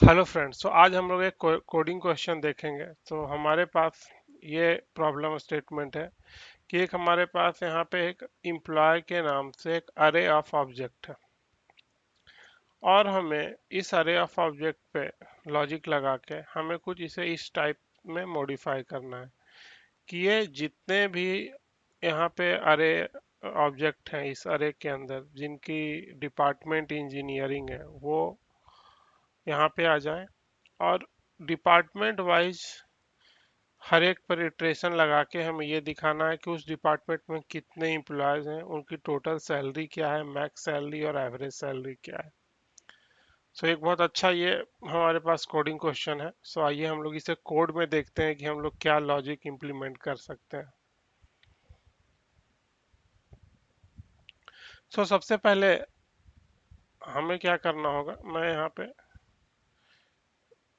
Hello friends. तो आज हम लोग एक कोडिंग क्वेश्चन देखेंगे। तो हमारे पास ये प्रॉब्लम स्टेटमेंट है कि एक हमारे पास यहाँ पे एक एम्प्लॉय के नाम से एक अरे ऑफ ऑब्जेक्ट है और हमें इस अरे ऑफ ऑब्जेक्ट पे लॉजिक लगा के हमें कुछ इसे इस टाइप में मॉडिफाई करना है कि ये जितने भी यहाँ पे अरे ऑब्जेक्ट हैं इस अरे के अंदर जिनकी डिपार्टमेंट इंजीनियरिंग है वो यहाँ पे आ जाए और डिपार्टमेंट वाइज हर एक पर इटरेशन लगा के हमें ये दिखाना है कि उस डिपार्टमेंट में कितने एम्प्लॉयज हैं, उनकी टोटल सैलरी क्या है, मैक्स सैलरी और एवरेज सैलरी क्या है। सो एक बहुत अच्छा ये हमारे पास कोडिंग क्वेश्चन है। सो आइए हम लोग इसे कोड में देखते हैं कि हम लोग क्या लॉजिक इंप्लीमेंट कर सकते हैं। सबसे पहले हमें क्या करना होगा, मैं यहाँ पे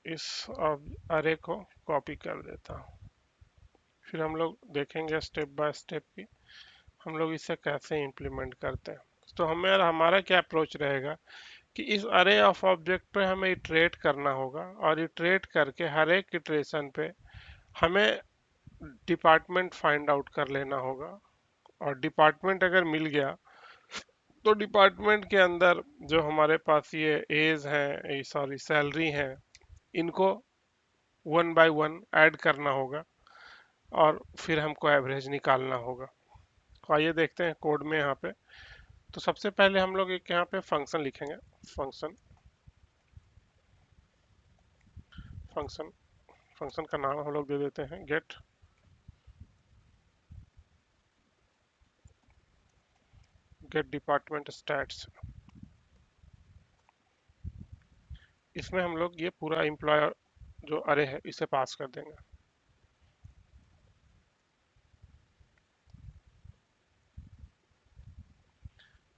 इस अरे को कॉपी कर देता हूँ। फिर हम लोग देखेंगे स्टेप बाय स्टेप की हम लोग इसे कैसे इम्प्लीमेंट करते हैं। तो हमें हमारा क्या अप्रोच रहेगा कि इस अरे ऑफ ऑब्जेक्ट पे हमें इटरेट करना होगा और इटरेट करके हर एक इटरेशन पे हमें डिपार्टमेंट फाइंड आउट कर लेना होगा। और डिपार्टमेंट अगर मिल गया तो डिपार्टमेंट के अंदर जो हमारे पास ये एज है, सॉरी सैलरी है, इनको वन बाय वन ऐड करना होगा और फिर हमको एवरेज निकालना होगा। तो आइए देखते हैं कोड में यहाँ पे। तो सबसे पहले हम लोग एक यहाँ पे फंक्शन लिखेंगे। फंक्शन फंक्शन फंक्शन का नाम हम लोग दे देते हैं गेट डिपार्टमेंट स्टैट्स। इसमें हम लोग ये पूरा एम्प्लॉय जो अरे है इसे पास कर देंगे।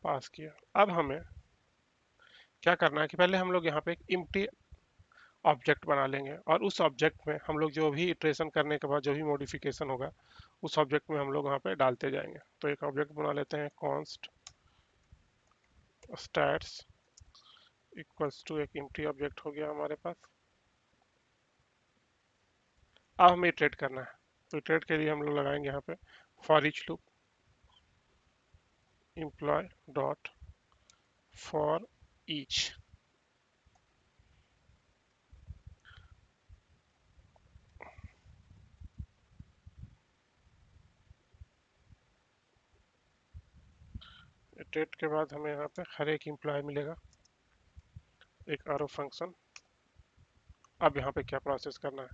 पास किया। अब हमें क्या करना है कि पहले हम लोग यहाँ पे एक इम्प्टी ऑब्जेक्ट बना लेंगे और उस ऑब्जेक्ट में हम लोग जो भी इटरेशन करने के बाद जो भी मॉडिफिकेशन होगा उस ऑब्जेक्ट में हम लोग वहाँ पे डालते जाएंगे। तो एक ऑब्जेक्ट बना लेते हैं, कॉन्स्ट स्टैट्स इक्वल्स टू एक इम्प्टी ऑब्जेक्ट हो गया हमारे पास। अब हमें इटरेट करना है। तो इटरेट के लिए हम लोग लगाएंगे यहाँ पे for each loop employ dot for each. Iterate के बाद हमें यहाँ पे हर एक एम्प्लॉय मिलेगा, एक आरो फंक्शन। अब यहाँ पे क्या प्रोसेस करना है,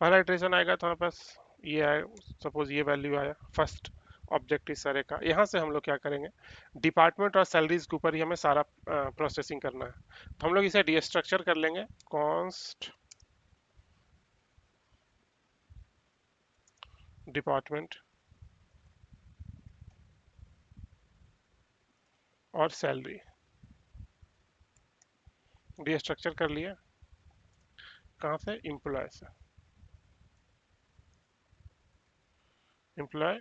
पहला इटरेशन आएगा तो हमारे पास ये आए, सपोज ये वैल्यू आया फर्स्ट ऑब्जेक्ट इस सारे का। यहाँ से हम लोग क्या करेंगे, डिपार्टमेंट और सैलरीज के ऊपर ही हमें सारा प्रोसेसिंग करना है। तो हम लोग इसे डीस्ट्रक्चर कर लेंगे, कॉन्स्ट डिपार्टमेंट और सैलरी। डीस्ट्रक्चर कर लिया, कहाँ से, एम्प्लॉय से। एम्प्लॉय,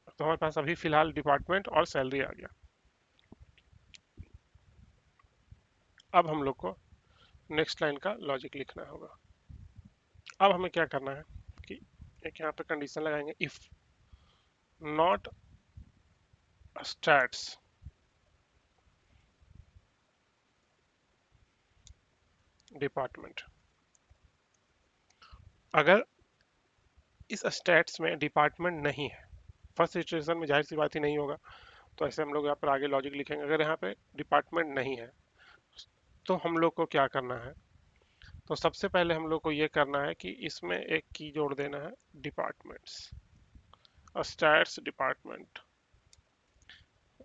तो हमारे पास अभी फिलहाल डिपार्टमेंट और सैलरी आ गया। अब हम लोग को नेक्स्ट लाइन का लॉजिक लिखना होगा। अब हमें क्या करना है कि एक यहाँ पे कंडीशन लगाएंगे, इफ नॉट स्टैट्स डिपार्टमेंट। अगर इस स्टैट्स में डिपार्टमेंट नहीं है, फर्स्ट सिचुएशन में जाहिर सी बात ही नहीं होगा, तो ऐसे हम लोग यहाँ पर आगे लॉजिक लिखेंगे। अगर यहाँ पे डिपार्टमेंट नहीं है तो हम लोग को क्या करना है, तो सबसे पहले हम लोग को ये करना है कि इसमें एक की जोड़ देना है, डिपार्टमेंट्स, स्टैट्स डिपार्टमेंट।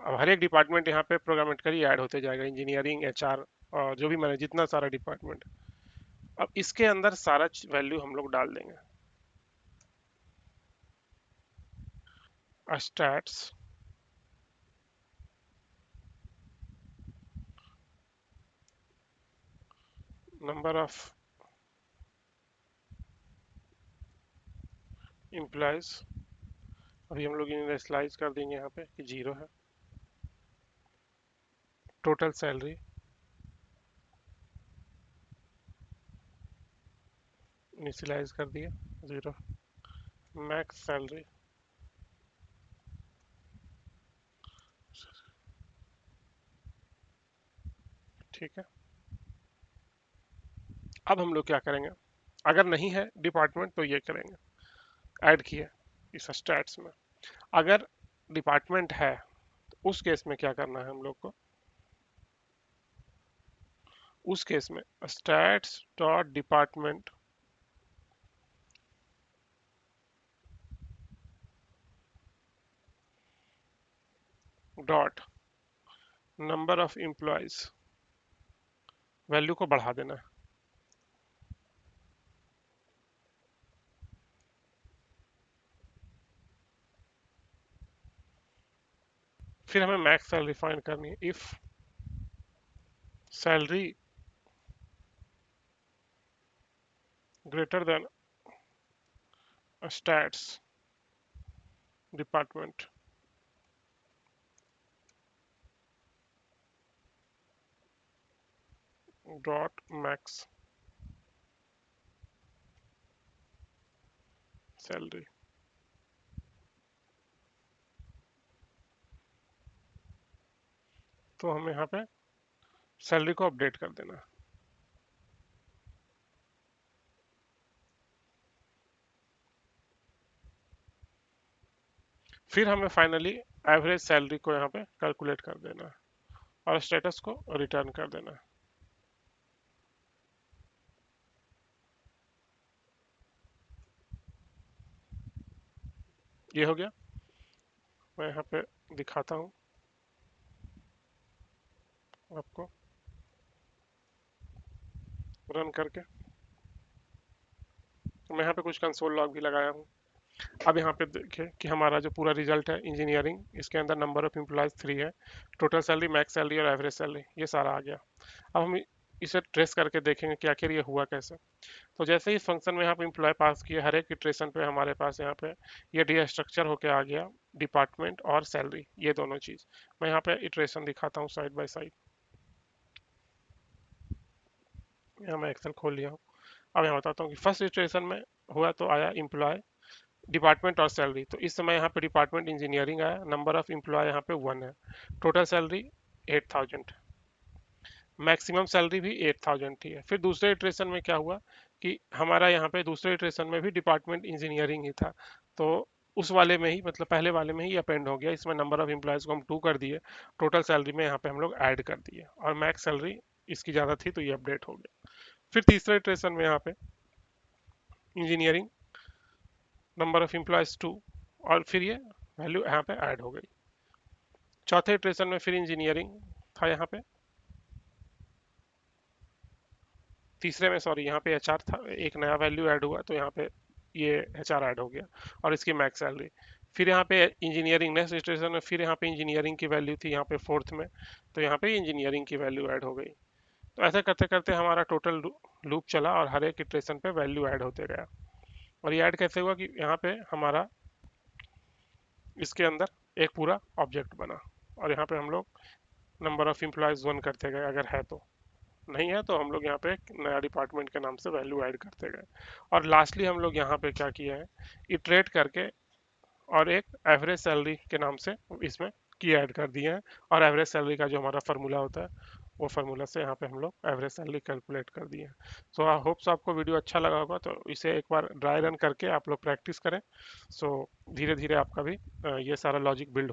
अब हर एक डिपार्टमेंट यहाँ पे प्रोग्रामेटिकली ऐड होते जाएगा, इंजीनियरिंग, एचआर और जो भी मैंने जितना सारा डिपार्टमेंट। अब इसके अंदर सारा वैल्यू हम लोग डाल देंगे, स्टैट्स नंबर ऑफ एम्प्लॉयज। अभी हम लोग इनिशियलाइज कर देंगे यहाँ पे कि 0 है। टोटल सैलरी इनिशियलाइज कर दिया 0। मैक्स सैलरी, ठीक है। अब हम लोग क्या करेंगे, अगर नहीं है डिपार्टमेंट तो ये करेंगे, ऐड किए इस स्टैट्स में। अगर डिपार्टमेंट है तो उस केस में क्या करना है हम लोग को, उस केस में stats dot department dot number of employees value को बढ़ा देना है। फिर हमें मैक्स सैलरी फाइंड करनी है। If salary greater than stats department dot max salary, तो हमें यहाँ पे सैलरी को अपडेट कर देना है। फिर हमें फाइनली एवरेज सैलरी को यहाँ पे कैलकुलेट कर देना है और स्टेटस को रिटर्न कर देना है। ये हो गया। मैं यहाँ पे दिखाता हूँ आपको रन करके। तो मैं यहाँ पे कुछ कंसोल लॉग भी लगाया हूँ। अब यहाँ पे देखिए कि हमारा जो पूरा रिजल्ट है इंजीनियरिंग, इसके अंदर नंबर ऑफ एम्प्लॉयज 3 है, टोटल सैलरी, मैक्स सैलरी और एवरेज सैलरी, ये सारा आ गया। अब हम इसे ट्रेस करके देखेंगे कि आखिर ये हुआ कैसे। तो जैसे ही फंक्शन में यहाँ पे एम्प्लॉय पास किए, हर एक इटरेशन पे हमारे पास यहाँ पे ये डी स्ट्रक्चर होके आ गया, डिपार्टमेंट और सैलरी, ये दोनों चीज। मैं यहाँ पे इटरेशन दिखाता हूँ साइड बाय साइड। यहाँ मैं एक्सेल खोल लिया हूँ। अब यहाँ बताता हूँ कि फर्स्ट इटरेशन में हुआ तो आया एम्प्लॉय, डिपार्टमेंट और सैलरी। तो इस समय यहाँ पे डिपार्टमेंट इंजीनियरिंग आया, नंबर ऑफ एम्प्लॉय यहाँ पे 1 है, टोटल सैलरी 8000, मैक्सिमम सैलरी भी 8000 थी। फिर दूसरे इटरेशन में क्या हुआ कि हमारा यहाँ पे दूसरे इटरेशन में भी डिपार्टमेंट इंजीनियरिंग ही था, तो उस वाले में ही, मतलब पहले वाले में ही अपेंड हो गया। इसमें नंबर ऑफ एम्प्लॉयज को हम 2 कर दिए, टोटल सैलरी में यहाँ पे हम लोग ऐड कर दिए और मैक्स सैलरी इसकी ज़्यादा थी तो ये अपडेट हो गया। फिर तीसरे इटरेशन में यहाँ पे इंजीनियरिंग, नंबर ऑफ एम्प्लॉयज 2, और फिर ये वैल्यू यहाँ पे ऐड हो गई। चौथे इटरेशन में फिर इंजीनियरिंग था यहाँ पे, तीसरे में सॉरी यहाँ पे एचआर था, एक नया वैल्यू ऐड हुआ तो यहाँ पे ये एचआर ऐड हो गया और इसकी मैक्स सैलरी। फिर यहाँ पे इंजीनियरिंग, नेक्स्ट स्टेशन में फिर यहाँ पे इंजीनियरिंग की वैल्यू थी यहाँ पे फोर्थ में, तो यहाँ पे इंजीनियरिंग की वैल्यू ऐड हो गई। तो ऐसा करते करते हमारा टोटल लूप चला और हर एक इटरेशन पे वैल्यू ऐड होते गया। और ये ऐड कैसे हुआ कि यहाँ पे हमारा इसके अंदर एक पूरा ऑब्जेक्ट बना और यहाँ पे हम लोग नंबर ऑफ एम्प्लॉयज 1 करते गए अगर है तो, नहीं है तो हम लोग यहाँ पे एक नया डिपार्टमेंट के नाम से वैल्यू ऐड करते गए। और लास्टली हम लोग यहाँ पे क्या किया है, इटरेट करके और एक एवरेज सैलरी के नाम से इसमें की ऐड कर दिए हैं। और एवरेज सैलरी का जो हमारा फार्मूला होता है वो फार्मूला से यहाँ पे हम लोग एवरेज सैलरी कैलकुलेट कर दिए हैं। सो आई होप्स आपको वीडियो अच्छा लगा होगा, तो इसे एक बार ड्राई रन करके आप लोग प्रैक्टिस करें। सो धीरे धीरे आपका भी ये सारा लॉजिक बिल्ड हो